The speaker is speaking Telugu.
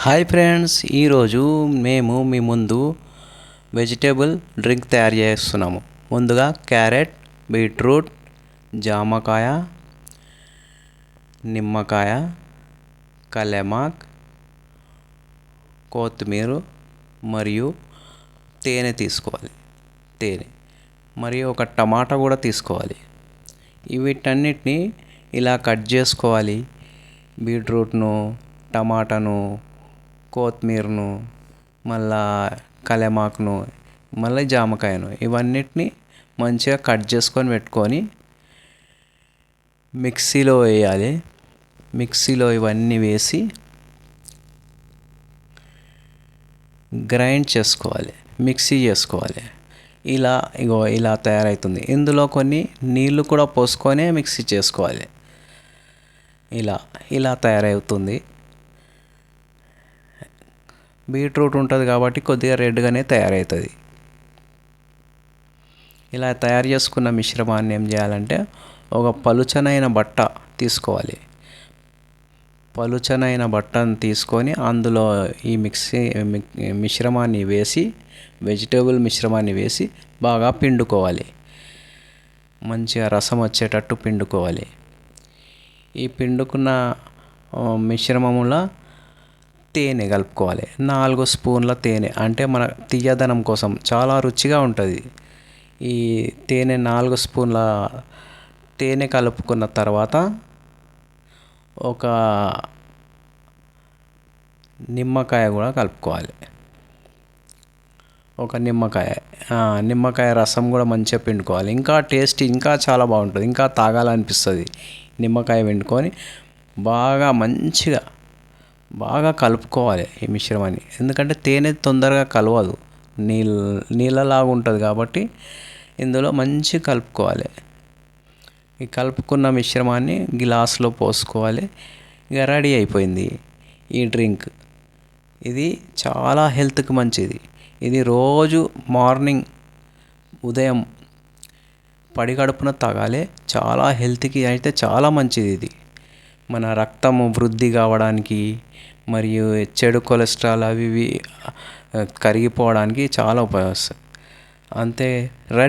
హాయ్ ఫ్రెండ్స్, ఈరోజు మేము మీ ముందు వెజిటేబుల్ డ్రింక్ తయారు చేస్తున్నాము. ముందుగా క్యారెట్, బీట్రూట్, జామకాయ, నిమ్మకాయ, కలెమాక్, కొత్తిమీర మరియు తేనె తీసుకోవాలి. మరియు ఒక టమాటా కూడా తీసుకోవాలి. వీటన్నిటిని ఇలా కట్ చేసుకోవాలి. బీట్రూట్ను, టమాటాను, కొత్తిమీరను, మళ్ళా కలెమాకును, మళ్ళీ జామకాయను, ఇవన్నిటిని మంచిగా కట్ చేసుకొని పెట్టుకొని మిక్సీలో వేయాలి. మిక్సీలో ఇవన్నీ వేసి గ్రైండ్ చేసుకోవాలి, మిక్సీ చేసుకోవాలి. ఇలా తయారవుతుంది. ఇందులో కొన్ని నీళ్ళు కూడా పోసుకొని మిక్సీ చేసుకోవాలి. ఇలా తయారవుతుంది. బీట్రూట్ ఉంటుంది కాబట్టి కొద్దిగా రెడ్గానే తయారవుతుంది. ఇలా తయారు చేసుకున్న మిశ్రమాన్ని ఏం చేయాలంటే ఒక పలుచనైన బట్ట తీసుకోవాలి. పలుచనైన బట్టను తీసుకొని అందులో ఈ మిశ్రమాన్ని వేసి, వెజిటేబుల్ మిశ్రమాన్ని వేసి బాగా పిండుకోవాలి. మంచిగా రసం వచ్చేటట్టు పిండుకోవాలి. ఈ పిండుకున్న మిశ్రమములో తేనె కలుపుకోవాలి. 4 స్పూన్ల తేనె, అంటే మన తీయదనం కోసం చాలా రుచిగా ఉంటుంది. ఈ తేనె 4 స్పూన్ల తేనె కలుపుకున్న తర్వాత ఒక నిమ్మకాయ కూడా కలుపుకోవాలి. ఒక నిమ్మకాయ రసం కూడా మంచిగా పిండుకోవాలి. ఇంకా టేస్ట్ ఇంకా చాలా బాగుంటుంది, ఇంకా తాగాలనిపిస్తుంది. నిమ్మకాయ పిండుకొని బాగా కలుపుకోవాలి ఈ మిశ్రమాన్ని. ఎందుకంటే తేనె తొందరగా కలవదు, నీళ్ళలాగా ఉంటుంది కాబట్టి ఇందులో మంచిగా కలుపుకోవాలి. ఈ కలుపుకున్న మిశ్రమాన్ని గ్లాసులో పోసుకోవాలి. ఇక రెడీ అయిపోయింది ఈ డ్రింక్. ఇది చాలా హెల్త్కి మంచిది. ఇది రోజు మార్నింగ్ ఉదయం పడిగడుపున తాగాలి. చాలా హెల్త్కి అయితే చాలా మంచిది. ఇది మన రక్తము వృద్ధి కావడానికి మరియు చెడు కొలెస్ట్రాల్ అవి కరిగిపోవడానికి చాలా ఉపయోగిస్తుంది. అంతే, రెడీ.